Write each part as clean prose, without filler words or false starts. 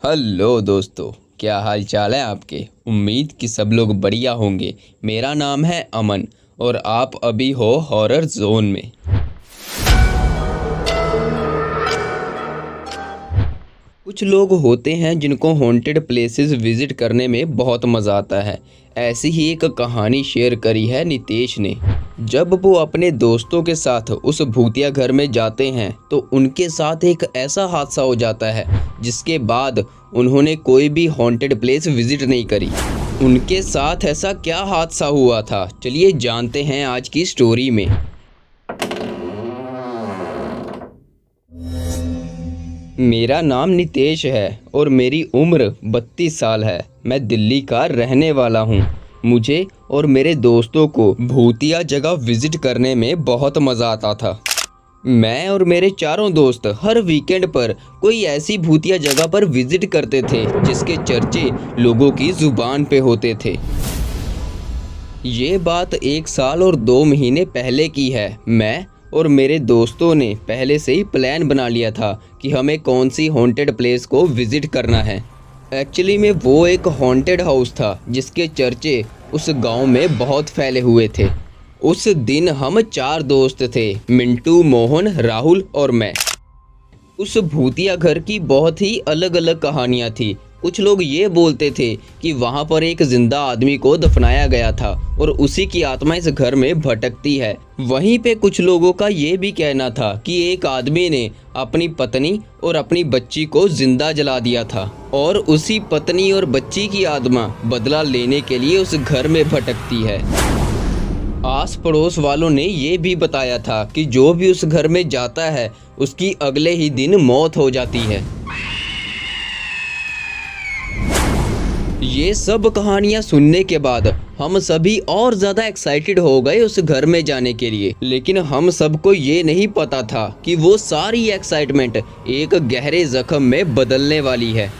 Hello दोस्तों, क्या हाल चाल है आपके। उम्मीद कि सब लोग बढ़िया होंगे। मेरा नाम है अमन और आप अभी हो हॉरर जोन में। कुछ लोग होते हैं जिनको हॉन्टेड प्लेसेस विजिट करने में बहुत मज़ा आता है। ऐसी ही एक कहानी शेयर करी है नितेश ने। जब वो अपने दोस्तों के साथ उस भूतिया घर में जाते हैं तो उनके साथ एक ऐसा हादसा हो जाता है जिसके बाद उन्होंने कोई भी हॉन्टेड प्लेस विजिट नहीं करी। उनके साथ ऐसा क्या हादसा हुआ था, चलिए जानते हैं आज की स्टोरी में। मेरा नाम नितेश है और मेरी उम्र 32 साल है। मैं दिल्ली का रहने वाला हूँ। मुझे और मेरे दोस्तों को भूतिया जगह विजिट करने में बहुत मज़ा आता था। मैं और मेरे चारों दोस्त हर वीकेंड पर कोई ऐसी भूतिया जगह पर विजिट करते थे जिसके चर्चे लोगों की ज़ुबान पे होते थे। ये बात 1 साल और 2 महीने पहले की है। मैं और मेरे दोस्तों ने पहले से ही प्लान बना लिया था कि हमें कौन सी हॉन्टेड प्लेस को विज़िट करना है। एक्चुअली में वो एक हॉन्टेड हाउस था जिसके चर्चे उस गांव में बहुत फैले हुए थे। उस दिन हम 4 दोस्त थे, मिंटू, मोहन, राहुल और मैं। उस भूतिया घर की बहुत ही अलग अलग कहानियाँ थी। कुछ लोग ये बोलते थे कि वहाँ पर एक जिंदा आदमी को दफनाया गया था और उसी की आत्मा इस घर में भटकती है। वहीं पे कुछ लोगों का ये भी कहना था कि एक आदमी ने अपनी पत्नी और अपनी बच्ची को जिंदा जला दिया था और उसी पत्नी और बच्ची की आत्मा बदला लेने के लिए उस घर में भटकती है। आस पड़ोस वालों ने ये भी बताया था कि जो भी उस घर में जाता है उसकी अगले ही दिन मौत हो जाती है। ये सब कहानियाँ सुनने के बाद हम सभी और ज़्यादा एक्साइटेड हो गए उस घर में जाने के लिए। लेकिन हम सबको ये नहीं पता था कि वो सारी एक्साइटमेंट एक गहरे जख्म में बदलने वाली है।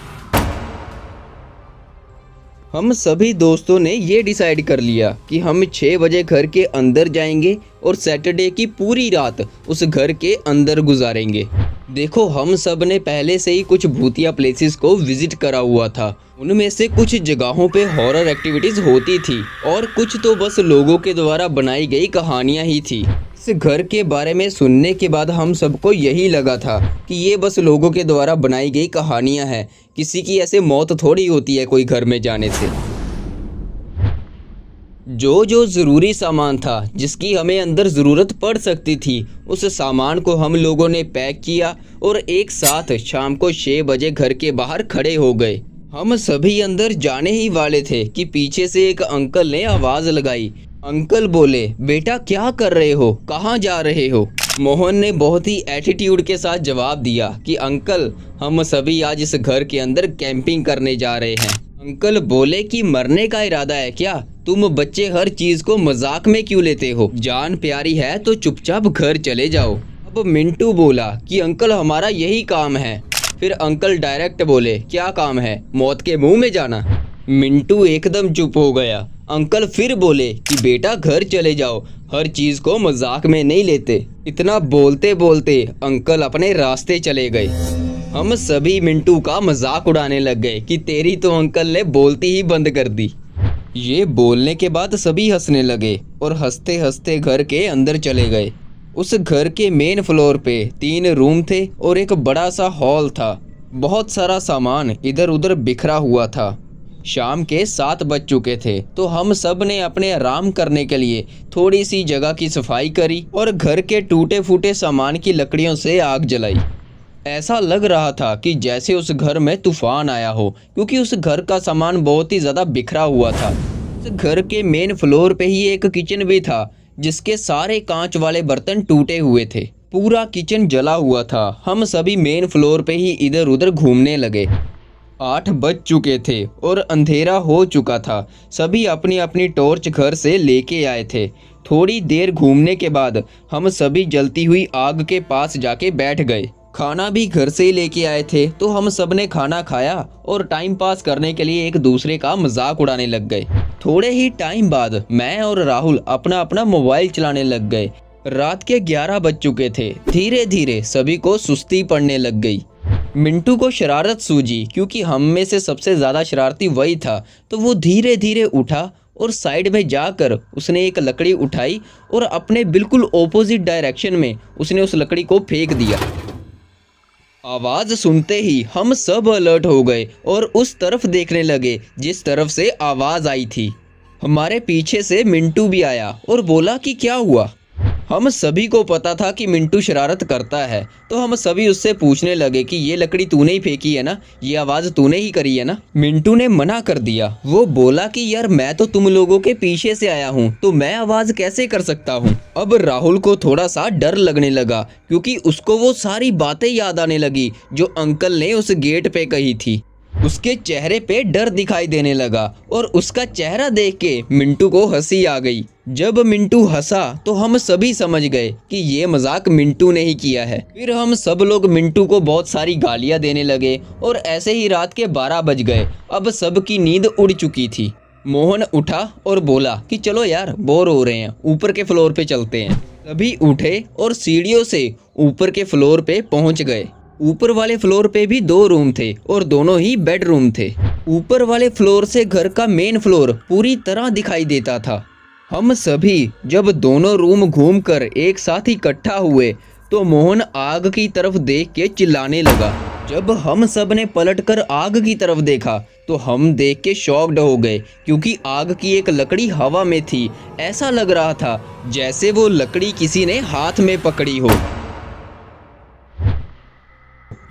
हम सभी दोस्तों ने ये डिसाइड कर लिया कि हम 6 बजे घर के अंदर जाएंगे और सैटरडे की पूरी रात उस घर के अंदर गुजारेंगे। देखो, हम सब ने पहले से ही कुछ भूतिया प्लेसेस को विजिट करा हुआ था। उनमें से कुछ जगहों पे हॉरर एक्टिविटीज़ होती थी और कुछ तो बस लोगों के द्वारा बनाई गई कहानियाँ ही थी। इस घर के बारे में सुनने के बाद हम सबको यही लगा था कि ये बस लोगों के द्वारा बनाई गई कहानियाँ हैं। किसी की ऐसे मौत थोड़ी होती है कोई घर में जाने से। जो ज़रूरी सामान था जिसकी हमें अंदर ज़रूरत पड़ सकती थी, उस सामान को हम लोगों ने पैक किया और एक साथ शाम को 6 बजे घर के बाहर खड़े हो गए। हम सभी अंदर जाने ही वाले थे कि पीछे से एक अंकल ने आवाज़ लगाई। अंकल बोले, बेटा क्या कर रहे हो, कहाँ जा रहे हो। मोहन ने बहुत ही एटीट्यूड के साथ जवाब दिया कि अंकल, हम सभी आज इस घर के अंदर कैंपिंग करने जा रहे हैं। अंकल बोले कि मरने का इरादा है क्या? तुम बच्चे हर चीज को मजाक में क्यों लेते हो? जान प्यारी है तो चुपचाप घर चले जाओ। अब मिंटू बोला कि अंकल, हमारा यही काम है। फिर अंकल डायरेक्ट बोले, क्या काम है? मौत के मुंह में जाना। मिंटू एकदम चुप हो गया। अंकल फिर बोले कि बेटा घर चले जाओ, हर चीज को मजाक में नहीं लेते। इतना बोलते बोलते अंकल अपने रास्ते चले गए। हम सभी मिंटू का मजाक उड़ाने लग गए कि तेरी तो अंकल ने बोलती ही बंद कर दी। ये बोलने के बाद सभी हंसने लगे और हंसते हंसते घर के अंदर चले गए। उस घर के मेन फ्लोर पे 3 रूम थे और एक बड़ा सा हॉल था। बहुत सारा सामान इधर उधर बिखरा हुआ था। शाम के 7 बज चुके थे तो हम सब ने अपने आराम करने के लिए थोड़ी सी जगह की सफाई करी और घर के टूटे फूटे सामान की लकड़ियों से आग जलाई। ऐसा लग रहा था कि जैसे उस घर में तूफान आया हो, क्योंकि उस घर का सामान बहुत ही ज़्यादा बिखरा हुआ था। उस घर के मेन फ्लोर पे ही एक किचन भी था जिसके सारे कांच वाले बर्तन टूटे हुए थे। पूरा किचन जला हुआ था। हम सभी मेन फ्लोर पे ही इधर उधर घूमने लगे। 8 बज चुके थे और अंधेरा हो चुका था। सभी अपनी अपनी टॉर्च घर से लेके आए थे। थोड़ी देर घूमने के बाद हम सभी जलती हुई आग के पास जाके बैठ गए। खाना भी घर से ही लेके आए थे तो हम सब ने खाना खाया और टाइम पास करने के लिए एक दूसरे का मजाक उड़ाने लग गए। थोड़े ही टाइम बाद मैं और राहुल अपना अपना मोबाइल चलाने लग गए। रात के 11 बज चुके थे। धीरे धीरे सभी को सुस्ती पड़ने लग गई। मिंटू को शरारत सूझी क्योंकि हम में से सबसे ज़्यादा शरारती वही था। तो वो धीरे धीरे उठा और साइड में जाकर उसने एक लकड़ी उठाई और अपने बिल्कुल ऑपोजिट डायरेक्शन में उसने उस लकड़ी को फेंक दिया। आवाज़ सुनते ही हम सब अलर्ट हो गए और उस तरफ देखने लगे जिस तरफ से आवाज़ आई थी। हमारे पीछे से मिंटू भी आया और बोला कि क्या हुआ। हम सभी को पता था कि मिंटू शरारत करता है, तो हम सभी उससे पूछने लगे कि ये लकड़ी तूने ही फेंकी है ना, ये आवाज़ तूने ही करी है ना। मिंटू ने मना कर दिया। वो बोला कि यार मैं तो तुम लोगों के पीछे से आया हूँ, तो मैं आवाज़ कैसे कर सकता हूँ। अब राहुल को थोड़ा सा डर लगने लगा क्योंकि उसको वो सारी बातें याद आने लगी जो अंकल ने उस गेट पे कही थी। उसके चेहरे पे डर दिखाई देने लगा और उसका चेहरा देख के मिंटू को हंसी आ गई। जब मिंटू हंसा तो हम सभी समझ गए कि ये मजाक मिंटू ने ही किया है। फिर हम सब लोग मिंटू को बहुत सारी गालियां देने लगे और ऐसे ही रात के 12 बज गए। अब सबकी नींद उड़ चुकी थी। मोहन उठा और बोला कि चलो यार बोर हो रहे हैं, ऊपर के फ्लोर पे चलते हैं। सभी उठे और सीढ़ियों से ऊपर के फ्लोर पे पहुंच गए। ऊपर वाले फ्लोर पे भी 2 रूम थे और दोनों ही बेडरूम थे। ऊपर वाले फ्लोर से घर का मेन फ्लोर पूरी तरह दिखाई देता था। हम सभी जब दोनों रूम घूमकर एक साथ इकट्ठा हुए तो मोहन आग की तरफ देख के चिल्लाने लगा। जब हम सब ने पलटकर आग की तरफ देखा तो हम देख के शॉक्ड हो गए क्योंकि आग की एक लकड़ी हवा में थी। ऐसा लग रहा था जैसे वो लकड़ी किसी ने हाथ में पकड़ी हो।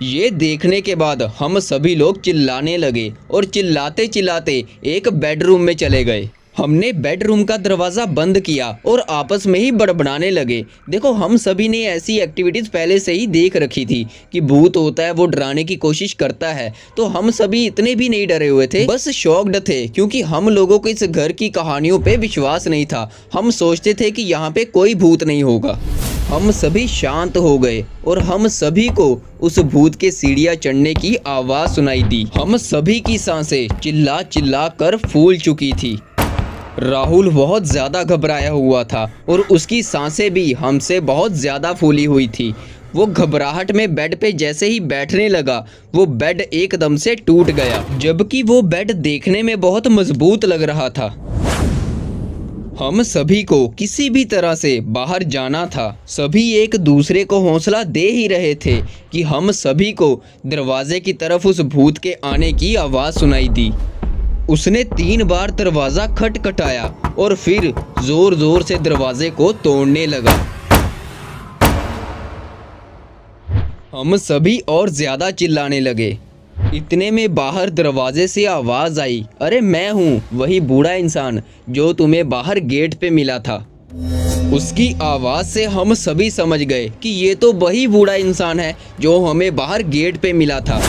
ये देखने के बाद हम सभी लोग चिल्लाने लगे और चिल्लाते चिल्लाते एक बेडरूम में चले गए। हमने बेडरूम का दरवाज़ा बंद किया और आपस में ही बड़बड़ाने लगे। देखो हम सभी ने ऐसी एक्टिविटीज़ पहले से ही देख रखी थी कि भूत होता है, वो डराने की कोशिश करता है। तो हम सभी इतने भी नहीं डरे हुए थे, बस शॉक्ड थे क्योंकि हम लोगों को इस घर की कहानियों पे विश्वास नहीं था। हम सोचते थे कि यहाँ पे कोई भूत नहीं होगा। हम सभी शांत हो गए और हम सभी को उस भूत के सीढ़ियाँ चढ़ने की आवाज़ सुनाई दी। हम सभी की सांसें चिल्ला चिल्ला कर फूल चुकी थी। राहुल बहुत ज़्यादा घबराया हुआ था और उसकी सांसें भी हमसे बहुत ज़्यादा फूली हुई थी। वो घबराहट में बेड पे जैसे ही बैठने लगा वो बेड एकदम से टूट गया, जबकि वो बेड देखने में बहुत मजबूत लग रहा था। हम सभी को किसी भी तरह से बाहर जाना था। सभी एक दूसरे को हौसला दे ही रहे थे कि हम सभी को दरवाजे की तरफ उस भूत के आने की आवाज़ सुनाई दी। उसने 3 बार दरवाज़ा खटखटाया और फिर जोर जोर से दरवाजे को तोड़ने लगा। हम सभी और ज़्यादा चिल्लाने लगे। इतने में बाहर दरवाजे से आवाज़ आई, अरे मैं हूँ वही बूढ़ा इंसान जो तुम्हें बाहर गेट पे मिला था। उसकी आवाज़ से हम सभी समझ गए कि ये तो वही बूढ़ा इंसान है जो हमें बाहर गेट पे मिला था।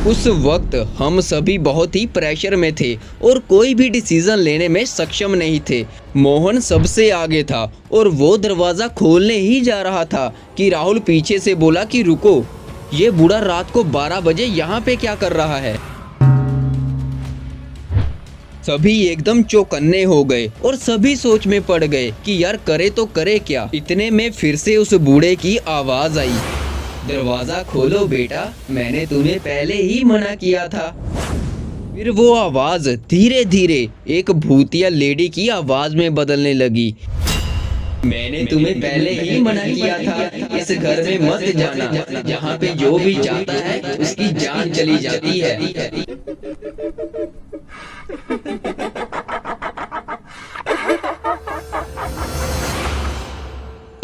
उस वक्त हम सभी बहुत ही प्रेशर में थे और कोई भी डिसीज़न लेने में सक्षम नहीं थे। मोहन सबसे आगे था और वो दरवाज़ा खोलने ही जा रहा था कि राहुल पीछे से बोला कि रुको, ये बूढ़ा रात को 12 बजे यहाँ पे क्या कर रहा है। सभी एकदम चौकन्ने हो गए और सभी सोच में पड़ गए कि यार करे तो करे क्या। इतने में फिर से उस बूढ़े की आवाज़ आई, दरवाज़ा खोलो बेटा, मैंने तुम्हें पहले ही मना किया था। फिर वो आवाज़ धीरे धीरे एक भूतिया लेडी की आवाज़ में बदलने लगी, मैंने तुम्हें पहले ही मना किया था इस घर में मत जाना, जहाँ पे जो भी जाता है उसकी जान चली जाती है।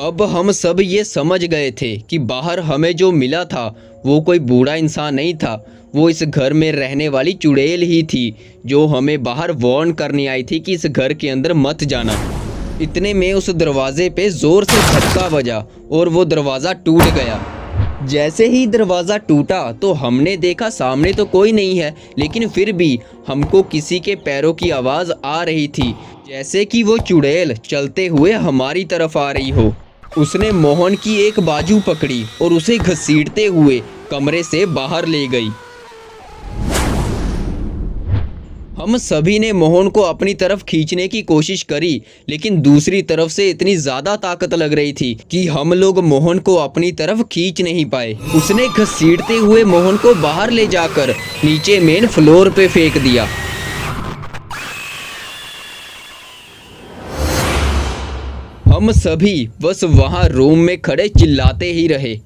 अब हम सब ये समझ गए थे कि बाहर हमें जो मिला था वो कोई बूढ़ा इंसान नहीं था, वो इस घर में रहने वाली चुड़ैल ही थी जो हमें बाहर वार्न करने आई थी कि इस घर के अंदर मत जाना। इतने में उस दरवाजे पे ज़ोर से झटका बजा और वो दरवाज़ा टूट गया। जैसे ही दरवाज़ा टूटा तो हमने देखा सामने तो कोई नहीं है, लेकिन फिर भी हमको किसी के पैरों की आवाज़ आ रही थी, जैसे कि वो चुड़ैल चलते हुए हमारी तरफ आ रही हो। उसने मोहन की एक बाजू पकड़ी और उसे घसीटते हुए कमरे से बाहर ले गई। हम सभी ने मोहन को अपनी तरफ खींचने की कोशिश करी, लेकिन दूसरी तरफ से इतनी ज़्यादा ताकत लग रही थी कि हम लोग मोहन को अपनी तरफ खींच नहीं पाए। उसने घसीटते हुए मोहन को बाहर ले जाकर नीचे मेन फ्लोर पे फेंक दिया। हम सभी बस वहाँ रूम में खड़े चिल्लाते ही रहे।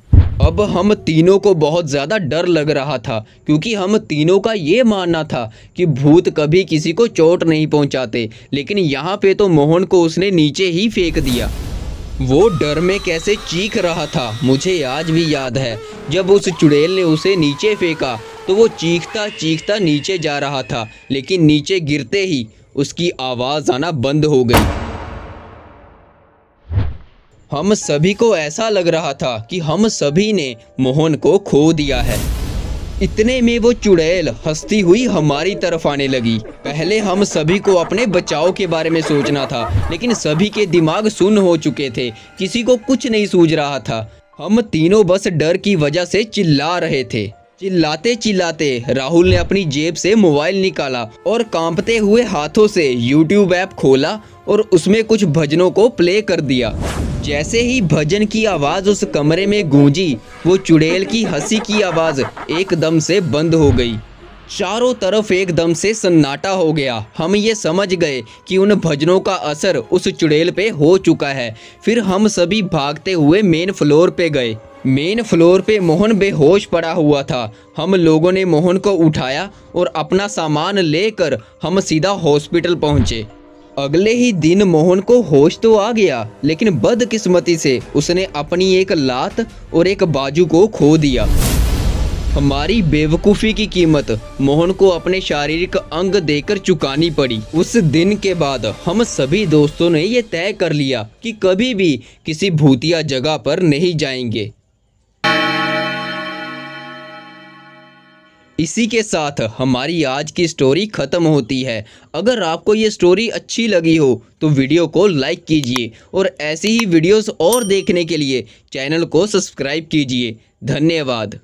अब हम तीनों को बहुत ज़्यादा डर लग रहा था, क्योंकि हम तीनों का ये मानना था कि भूत कभी किसी को चोट नहीं पहुंचाते, लेकिन यहाँ पे तो मोहन को उसने नीचे ही फेंक दिया। वो डर में कैसे चीख रहा था मुझे आज भी याद है। जब उस चुड़ैल ने उसे नीचे फेंका तो वो चीखता चीखता नीचे जा रहा था, लेकिन नीचे गिरते ही उसकी आवाज़ आना बंद हो गई। हम सभी को ऐसा लग रहा था कि हम सभी ने मोहन को खो दिया है। इतने में वो चुड़ैल हंसती हुई हमारी तरफ आने लगी। पहले हम सभी को अपने बचाव के बारे में सोचना था, लेकिन सभी के दिमाग सुन्न हो चुके थे, किसी को कुछ नहीं सूझ रहा था। हम तीनों बस डर की वजह से चिल्ला रहे थे। चिल्लाते चिल्लाते राहुल ने अपनी जेब से मोबाइल निकाला और कांपते हुए हाथों से YouTube ऐप खोला और उसमें कुछ भजनों को प्ले कर दिया। जैसे ही भजन की आवाज़ उस कमरे में गूंजी, वो चुड़ैल की हंसी की आवाज़ एकदम से बंद हो गई। चारों तरफ एकदम से सन्नाटा हो गया। हम ये समझ गए कि उन भजनों का असर उस चुड़ैल पे हो चुका है। फिर हम सभी भागते हुए मेन फ्लोर पे गए। मेन फ्लोर पे मोहन बेहोश पड़ा हुआ था। हम लोगों ने मोहन को उठाया और अपना सामान लेकर हम सीधा हॉस्पिटल पहुंचे। अगले ही दिन मोहन को होश तो आ गया, लेकिन बदकिस्मती से उसने अपनी एक लात और एक बाजू को खो दिया। हमारी बेवकूफ़ी की कीमत मोहन को अपने शारीरिक अंग देकर चुकानी पड़ी। उस दिन के बाद हम सभी दोस्तों ने ये तय कर लिया कि कभी भी किसी भूतिया जगह पर नहीं जाएंगे। इसी के साथ हमारी आज की स्टोरी ख़त्म होती है। अगर आपको ये स्टोरी अच्छी लगी हो तो वीडियो को लाइक कीजिए और ऐसी ही वीडियोस और देखने के लिए चैनल को सब्सक्राइब कीजिए। धन्यवाद।